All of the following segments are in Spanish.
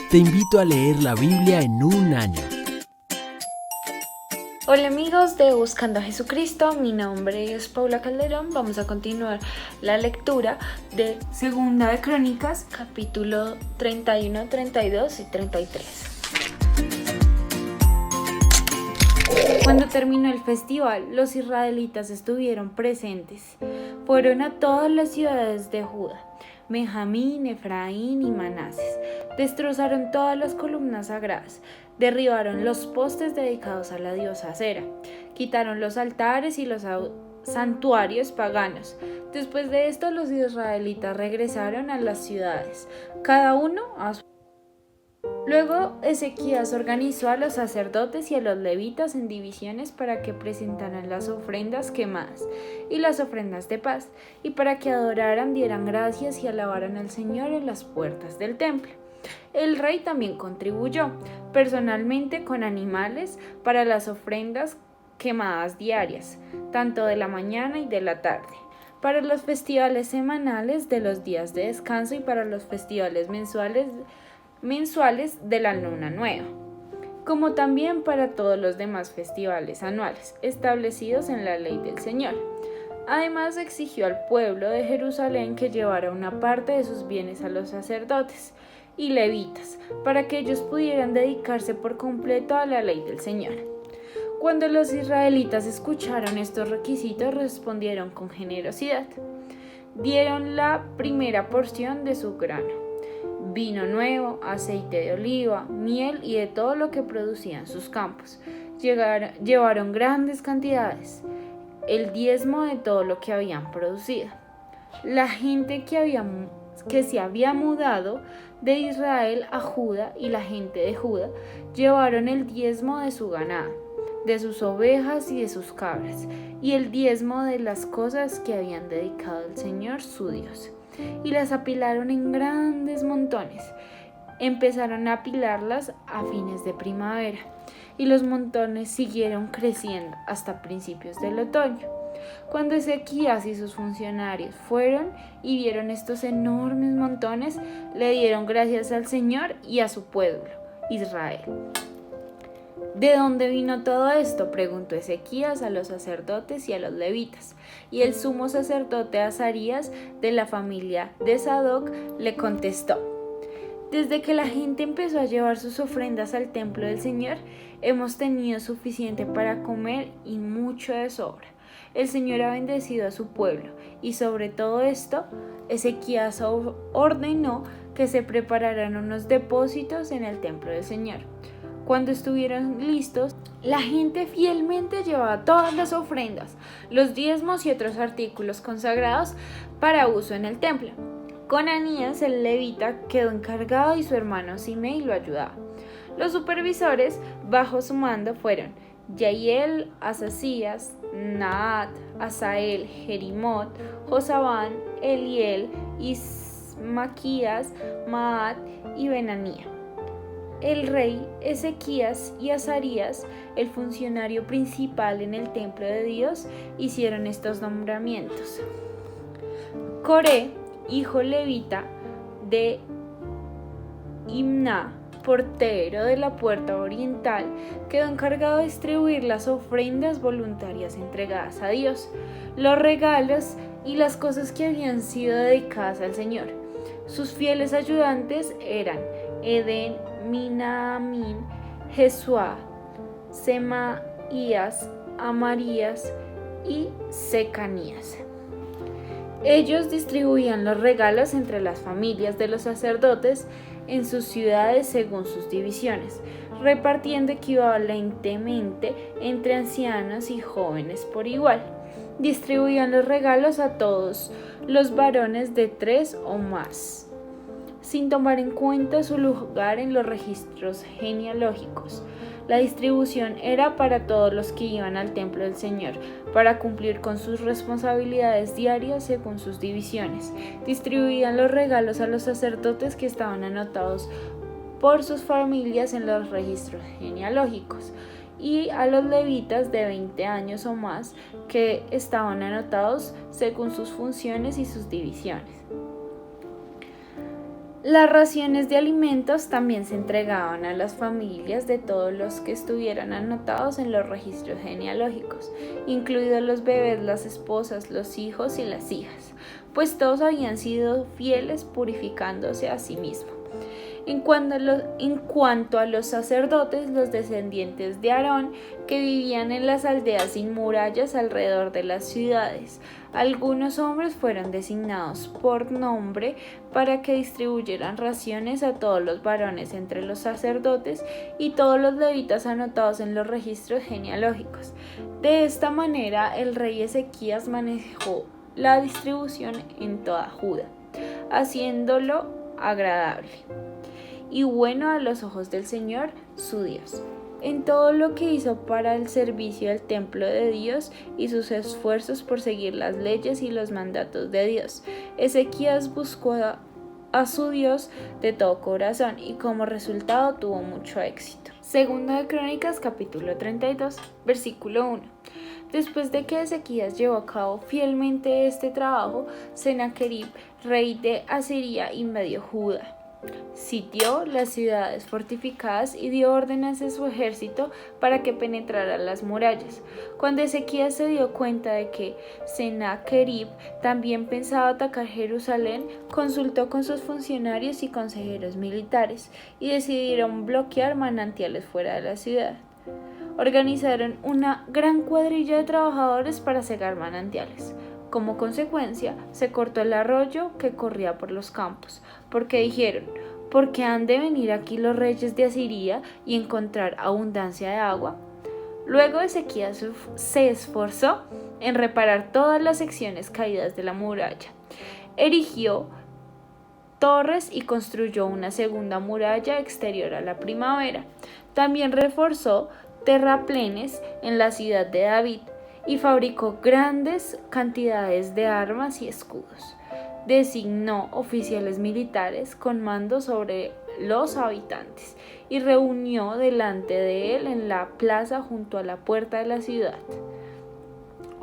Te invito a leer la Biblia en un año. Hola amigos de Buscando a Jesucristo, mi nombre es Paula Calderón. Vamos a continuar la lectura de Segunda de Crónicas, capítulo 31, 32 y 33. Cuando terminó el festival, los israelitas estuvieron presentes. Fueron a todas las ciudades de Judá, Benjamín, Efraín y Manases. Destrozaron todas las columnas sagradas, derribaron los postes dedicados a la diosa Acera, quitaron los altares y los santuarios paganos. Después de esto, los israelitas regresaron a las ciudades, cada uno a su. Luego Ezequías organizó a los sacerdotes y a los levitas en divisiones para que presentaran las ofrendas quemadas y las ofrendas de paz, y para que adoraran, dieran gracias y alabaran al Señor en las puertas del templo. El rey también contribuyó personalmente con animales para las ofrendas quemadas diarias, tanto de la mañana y de la tarde, para los festivales semanales de los días de descanso y para los festivales mensuales de la luna nueva, como también para todos los demás festivales anuales establecidos en la ley del Señor. Además, exigió al pueblo de Jerusalén que llevara una parte de sus bienes a los sacerdotes y levitas, para que ellos pudieran dedicarse por completo a la ley del Señor. Cuando los israelitas escucharon estos requisitos, respondieron con generosidad. Dieron la primera porción de su grano, vino nuevo, aceite de oliva, miel y de todo lo que producían sus campos. Llevaron grandes cantidades, el diezmo de todo lo que habían producido. La gente que se había mudado de Israel a Judá y la gente de Judá llevaron el diezmo de su ganado, de sus ovejas y de sus cabras, y el diezmo de las cosas que habían dedicado al Señor su Dios, y las apilaron en grandes montones. Empezaron a apilarlas a fines de primavera, y los montones siguieron creciendo hasta principios del otoño. Cuando Ezequías y sus funcionarios fueron y vieron estos enormes montones, le dieron gracias al Señor y a su pueblo, Israel. ¿De dónde vino todo esto?, preguntó Ezequías a los sacerdotes y a los levitas. Y el sumo sacerdote Azarías, de la familia de Sadoc, le contestó: desde que la gente empezó a llevar sus ofrendas al templo del Señor, hemos tenido suficiente para comer y mucho de sobra. El Señor ha bendecido a su pueblo, y sobre todo esto, Ezequías ordenó que se prepararan unos depósitos en el templo del Señor. Cuando estuvieron listos, la gente fielmente llevaba todas las ofrendas, los diezmos y otros artículos consagrados para uso en el templo. Conanías, el levita, quedó encargado y su hermano Simei lo ayudaba. Los supervisores bajo su mando fueron Yahiel, Asasías, Naat, Asael, Jerimot, Josabán, Eliel, Ismaquías, Maat y Benanía. El rey Ezequías y Azarías, el funcionario principal en el templo de Dios, hicieron estos nombramientos. Coré, hijo levita de Imná, portero de la puerta oriental, quedó encargado de distribuir las ofrendas voluntarias entregadas a Dios, los regalos y las cosas que habían sido dedicadas al Señor. Sus fieles ayudantes eran Edén, Minamín, Jesuá, Semaías, Amarías y Secanías. Ellos distribuían los regalos entre las familias de los sacerdotes en sus ciudades según sus divisiones, repartiendo equivalentemente entre ancianos y jóvenes por igual. Distribuían los regalos a todos los varones de 3 o más, sin tomar en cuenta su lugar en los registros genealógicos. La distribución era para todos los que iban al templo del Señor, para cumplir con sus responsabilidades diarias según sus divisiones. Distribuían los regalos a los sacerdotes que estaban anotados por sus familias en los registros genealógicos, y a los levitas de 20 años o más que estaban anotados según sus funciones y sus divisiones. Las raciones de alimentos también se entregaban a las familias de todos los que estuvieran anotados en los registros genealógicos, incluidos los bebés, las esposas, los hijos y las hijas, pues todos habían sido fieles purificándose a sí mismos. En cuanto a los sacerdotes, los descendientes de Aarón, que vivían en las aldeas sin murallas alrededor de las ciudades, algunos hombres fueron designados por nombre para que distribuyeran raciones a todos los varones entre los sacerdotes y todos los levitas anotados en los registros genealógicos. De esta manera, el rey Ezequías manejó la distribución en toda Judá, haciéndolo agradable y bueno a los ojos del Señor, su Dios. En todo lo que hizo para el servicio del templo de Dios y sus esfuerzos por seguir las leyes y los mandatos de Dios, Ezequías buscó a su Dios de todo corazón y como resultado tuvo mucho éxito. Segunda de Crónicas, capítulo 32, versículo 1. Después de que Ezequías llevó a cabo fielmente este trabajo, Sennacherib, rey de Asiria, invadió Judá, sitió las ciudades fortificadas y dio órdenes a su ejército para que penetrara las murallas. Cuando Ezequías se dio cuenta de que Sennacherib también pensaba atacar Jerusalén, consultó con sus funcionarios y consejeros militares y decidieron bloquear manantiales fuera de la ciudad. Organizaron una gran cuadrilla de trabajadores para cegar manantiales. Como consecuencia, se cortó el arroyo que corría por los campos, porque dijeron: ¿por qué han de venir aquí los reyes de Asiria y encontrar abundancia de agua? Luego Ezequías se esforzó en reparar todas las secciones caídas de la muralla. Erigió torres y construyó una segunda muralla exterior a la primavera. También reforzó terraplenes en la ciudad de David y fabricó grandes cantidades de armas y escudos. Designó oficiales militares con mando sobre los habitantes y reunió delante de él en la plaza junto a la puerta de la ciudad.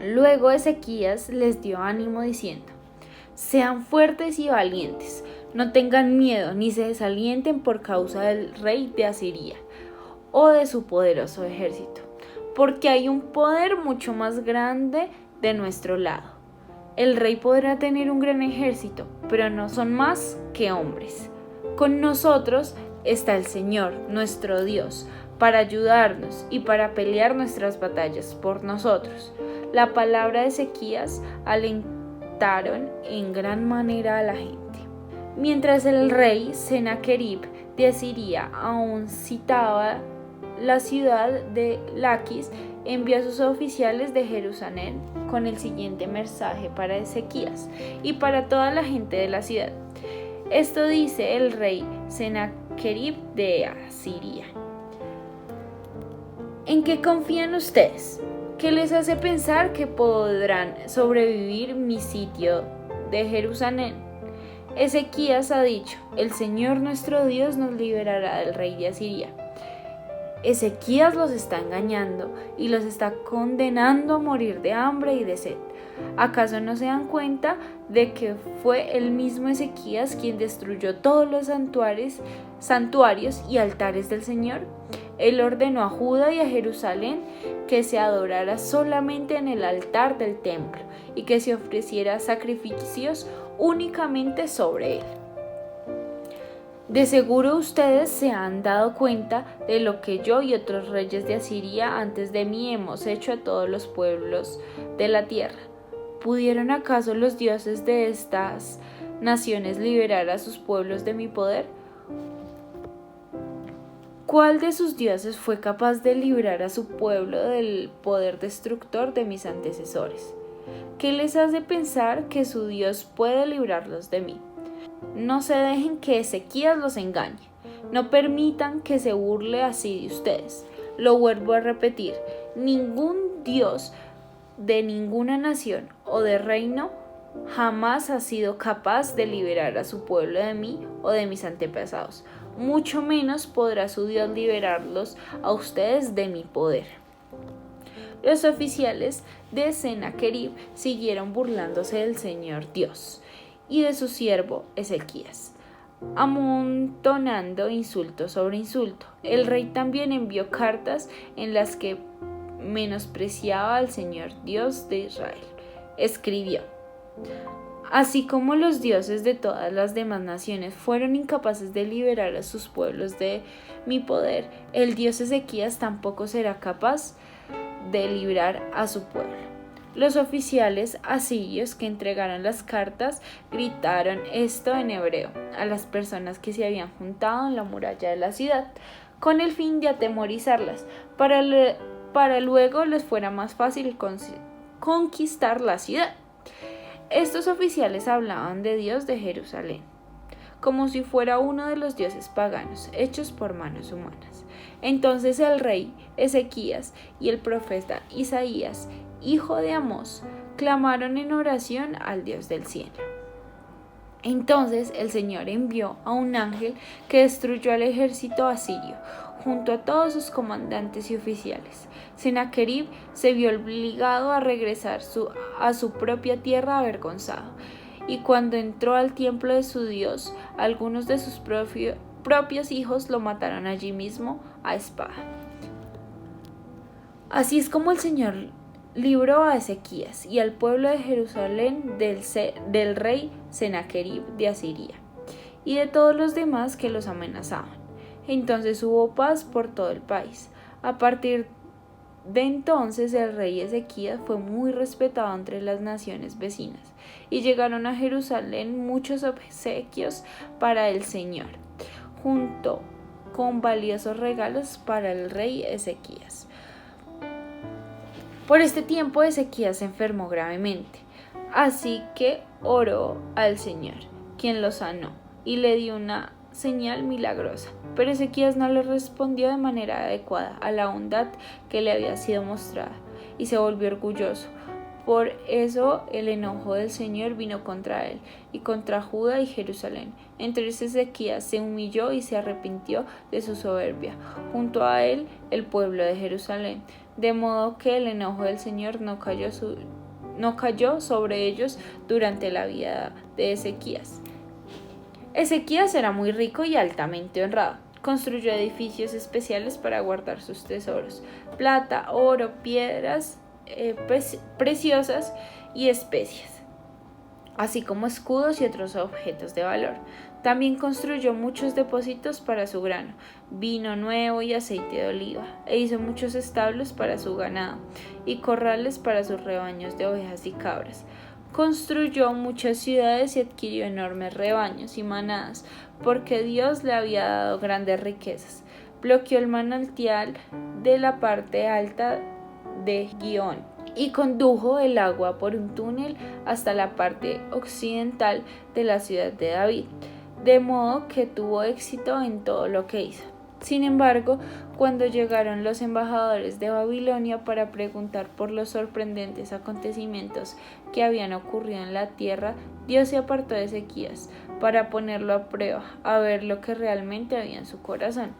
Luego Ezequías les dio ánimo diciendo: sean fuertes y valientes, no tengan miedo ni se desalienten por causa del rey de Asiria o de su poderoso ejército, porque hay un poder mucho más grande de nuestro lado. El rey podrá tener un gran ejército, pero no son más que hombres. Con nosotros está el Señor, nuestro Dios, para ayudarnos y para pelear nuestras batallas por nosotros. La palabra de Ezequías alentaron en gran manera a la gente. Mientras el rey Sennacherib de Asiria aún citaba la ciudad de Laquis, envió a sus oficiales de Jerusalén con el siguiente mensaje para Ezequías y para toda la gente de la ciudad. Esto dice el rey Sennacherib de Asiria: ¿en qué confían ustedes? ¿Qué les hace pensar que podrán sobrevivir mi sitio de Jerusalén? Ezequías ha dicho: el Señor nuestro Dios nos liberará del rey de Asiria. Ezequías los está engañando y los está condenando a morir de hambre y de sed. ¿Acaso no se dan cuenta de que fue el mismo Ezequías quien destruyó todos los santuarios y altares del Señor? Él ordenó a Judá y a Jerusalén que se adorara solamente en el altar del templo y que se ofreciera sacrificios únicamente sobre él. De seguro ustedes se han dado cuenta de lo que yo y otros reyes de Asiria antes de mí hemos hecho a todos los pueblos de la tierra. ¿Pudieron acaso los dioses de estas naciones liberar a sus pueblos de mi poder? ¿Cuál de sus dioses fue capaz de librar a su pueblo del poder destructor de mis antecesores? ¿Qué les hace pensar que su Dios puede librarlos de mí? No se dejen que Ezequías los engañe. No permitan que se burle así de ustedes. Lo vuelvo a repetir: ningún Dios de ninguna nación o de reino jamás ha sido capaz de liberar a su pueblo de mí o de mis antepasados. Mucho menos podrá su Dios liberarlos a ustedes de mi poder. Los oficiales de Sennacherib siguieron burlándose del Señor Dios y de su siervo Ezequías. amontonando insulto sobre insulto. El rey también envió cartas en las que menospreciaba al Señor Dios de Israel. Escribió: así como los dioses de todas las demás naciones fueron incapaces de liberar a sus pueblos de mi poder, el dios Ezequías tampoco será capaz de librar a su pueblo. Los oficiales asirios que entregaron las cartas gritaron esto en hebreo a las personas que se habían juntado en la muralla de la ciudad, con el fin de atemorizarlas, para luego les fuera más fácil conquistar la ciudad. Estos oficiales hablaban de Dios de Jerusalén, como si fuera uno de los dioses paganos, hechos por manos humanas. Entonces el rey Ezequías y el profeta Isaías, hijo de Amós, clamaron en oración al Dios del cielo. Entonces el Señor envió a un ángel que destruyó al ejército asirio, junto a todos sus comandantes y oficiales. Sennacherib se vio obligado a regresar a su propia tierra avergonzado, y cuando entró al templo de su Dios, algunos de sus propios hijos lo mataron allí mismo a espada. Así es como el Señor libró a Ezequías y al pueblo de Jerusalén del rey Sennacherib de Asiria y de todos los demás que los amenazaban. Entonces hubo paz por todo el país. A partir de entonces el rey Ezequías fue muy respetado entre las naciones vecinas, y llegaron a Jerusalén muchos obsequios para el Señor, junto con valiosos regalos para el rey Ezequías. Por este tiempo Ezequías se enfermó gravemente, así que oró al Señor, quien lo sanó, y le dio una señal milagrosa. Pero Ezequías no le respondió de manera adecuada a la bondad que le había sido mostrada, y se volvió orgulloso. Por eso el enojo del Señor vino contra él, y contra Judá y Jerusalén. Entonces Ezequías se humilló y se arrepintió de su soberbia, junto a él el pueblo de Jerusalén, de modo que el enojo del Señor no cayó sobre ellos durante la vida de Ezequías. Ezequías era muy rico y altamente honrado. Construyó edificios especiales para guardar sus tesoros: plata, oro, piedras preciosas y especias, así como escudos y otros objetos de valor. También construyó muchos depósitos para su grano, vino nuevo y aceite de oliva, e hizo muchos establos para su ganado y corrales para sus rebaños de ovejas y cabras. Construyó muchas ciudades y adquirió enormes rebaños y manadas, porque Dios le había dado grandes riquezas. Bloqueó el manantial de la parte alta de Gihón y condujo el agua por un túnel hasta la parte occidental de la ciudad de David, de modo que tuvo éxito en todo lo que hizo. Sin embargo, cuando llegaron los embajadores de Babilonia para preguntar por los sorprendentes acontecimientos que habían ocurrido en la tierra, Dios se apartó de Ezequías para ponerlo a prueba, a ver lo que realmente había en su corazón.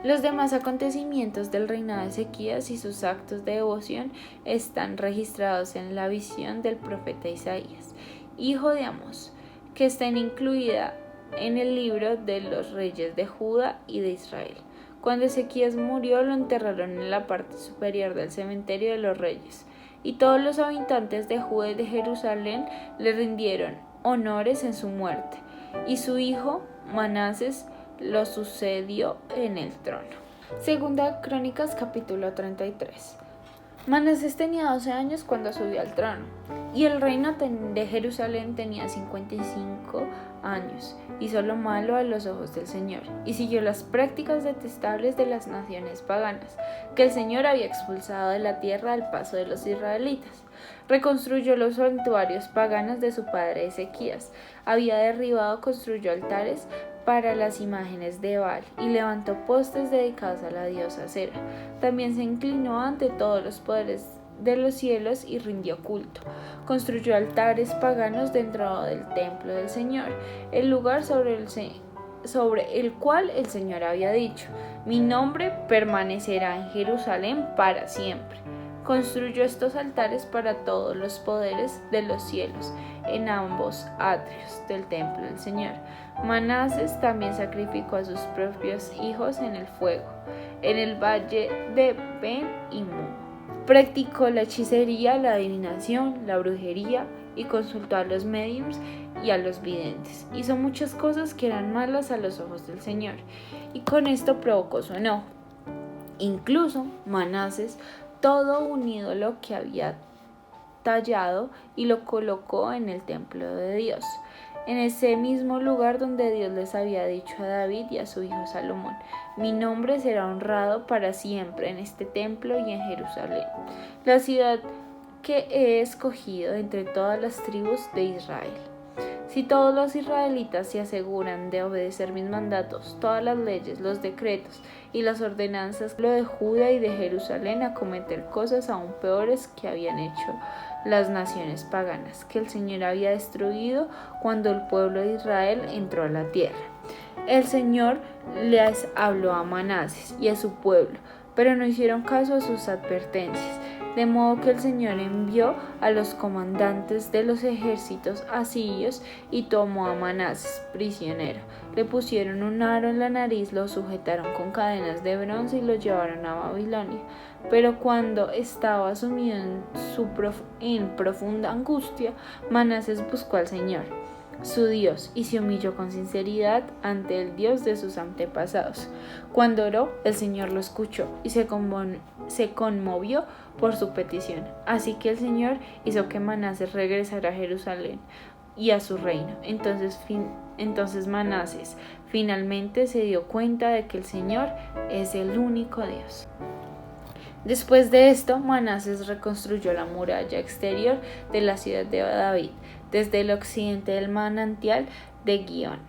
Los demás acontecimientos del reinado de Ezequías y sus actos de devoción están registrados en la visión del profeta Isaías, hijo de Amós, que está incluida en el libro de los reyes de Judá y de Israel. Cuando Ezequías murió, lo enterraron en la parte superior del cementerio de los reyes, y todos los habitantes de Judá y de Jerusalén le rindieron honores en su muerte, y su hijo Manasés lo sucedió en el trono. Segunda Crónicas capítulo 33. Manasés tenía 12 años cuando subió al trono, y el reino de Jerusalén tenía 55 años. Hizo lo malo a los ojos del Señor, y siguió las prácticas detestables de las naciones paganas, que el Señor había expulsado de la tierra al paso de los israelitas. Reconstruyó los santuarios paganos de su padre Ezequías. Había derribado, construyó altares para las imágenes de Baal y levantó postes dedicados a la diosa Sera. También se inclinó ante todos los poderes de los cielos y rindió culto. Construyó altares paganos dentro del templo del Señor, el lugar sobre el cual el Señor había dicho: mi nombre permanecerá en Jerusalén para siempre. Construyó estos altares para todos los poderes de los cielos, en ambos atrios del templo del Señor. Manases también sacrificó a sus propios hijos en el fuego, en el valle de Ben Hinnom. Practicó la hechicería, la adivinación, la brujería y consultó a los médiums y a los videntes. Hizo muchas cosas que eran malas a los ojos del Señor, y con esto provocó su enojo. Incluso Manases todo un ídolo que había tallado y lo colocó en el templo de Dios, en ese mismo lugar donde Dios les había dicho a David y a su hijo Salomón: mi nombre será honrado para siempre en este templo y en Jerusalén, la ciudad que he escogido entre todas las tribus de Israel. Si todos los israelitas se aseguran de obedecer mis mandatos, todas las leyes, los decretos y las ordenanzas, lo de Judá y de Jerusalén a cometer cosas aún peores que habían hecho las naciones paganas, que el Señor había destruido cuando el pueblo de Israel entró a la tierra. El Señor les habló a Manases y a su pueblo, pero no hicieron caso a sus advertencias. De modo que el Señor envió a los comandantes de los ejércitos asirios y tomó a Manases prisionero. Le pusieron un aro en la nariz, lo sujetaron con cadenas de bronce y lo llevaron a Babilonia. Pero cuando estaba sumido en profunda angustia, Manases buscó al Señor, su Dios, y se humilló con sinceridad ante el Dios de sus antepasados. Cuando oró, el Señor lo escuchó y se conmovió por su petición. Así que el Señor hizo que Manases regresara a Jerusalén y a su reino. Entonces Manases finalmente se dio cuenta de que el Señor es el único Dios. Después de esto, Manases reconstruyó la muralla exterior de la ciudad de David, desde el occidente del manantial de Gihón,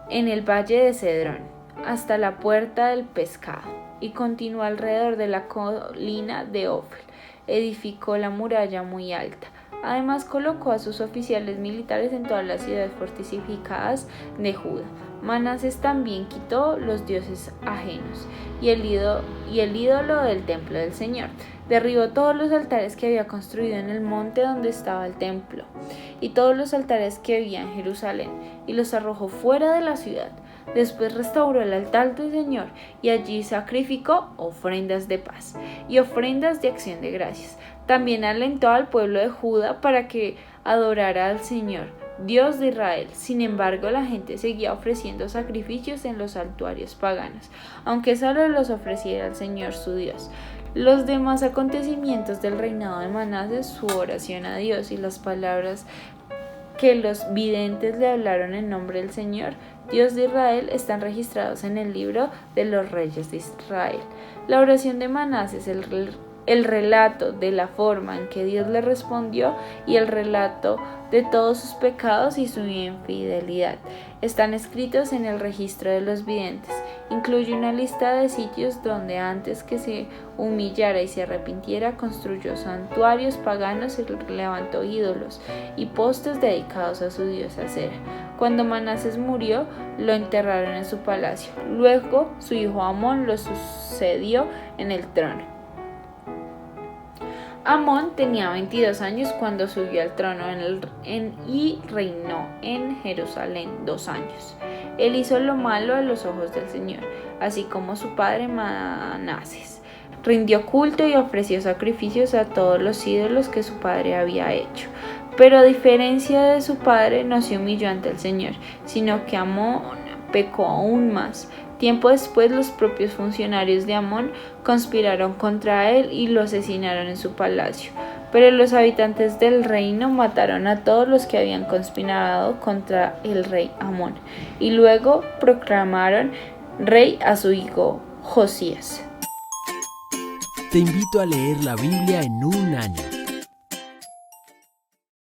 en el valle de Cedrón, hasta la puerta del pescado, y continuó alrededor de la colina de Ofel. Edificó la muralla muy alta. Además, colocó a sus oficiales militares en todas las ciudades fortificadas de Judá. Manases también quitó los dioses ajenos y el ídolo del templo del Señor. Derribó todos los altares que había construido en el monte donde estaba el templo y todos los altares que había en Jerusalén, y los arrojó fuera de la ciudad. Después restauró el altar del Señor y allí sacrificó ofrendas de paz y ofrendas de acción de gracias. También alentó al pueblo de Judá para que adorara al Señor, Dios de Israel. Sin embargo, la gente seguía ofreciendo sacrificios en los santuarios paganos, aunque solo los ofreciera al Señor su Dios. Los demás acontecimientos del reinado de Manases, su oración a Dios y las palabras que los videntes le hablaron en nombre del Señor, Dios de Israel, están registrados en el libro de los reyes de Israel. La oración de Manases, el relato de la forma en que Dios le respondió y el relato de todos sus pecados y su infidelidad están escritos en el registro de los videntes. Incluye una lista de sitios donde antes que se humillara y se arrepintiera construyó santuarios paganos y levantó ídolos y postes dedicados a su diosa Acera. Cuando Manases murió, lo enterraron en su palacio. Luego su hijo Amón lo sucedió en el trono. Amón tenía 22 años cuando subió al trono y reinó en Jerusalén 2 años. Él hizo lo malo a los ojos del Señor, así como su padre Manases. Rindió culto y ofreció sacrificios a todos los ídolos que su padre había hecho. Pero a diferencia de su padre, no se humilló ante el Señor, sino que Amón pecó aún más. Tiempo después, los propios funcionarios de Amón conspiraron contra él y lo asesinaron en su palacio. Pero los habitantes del reino mataron a todos los que habían conspirado contra el rey Amón, y luego proclamaron rey a su hijo Josías. Te invito a leer la Biblia en un año.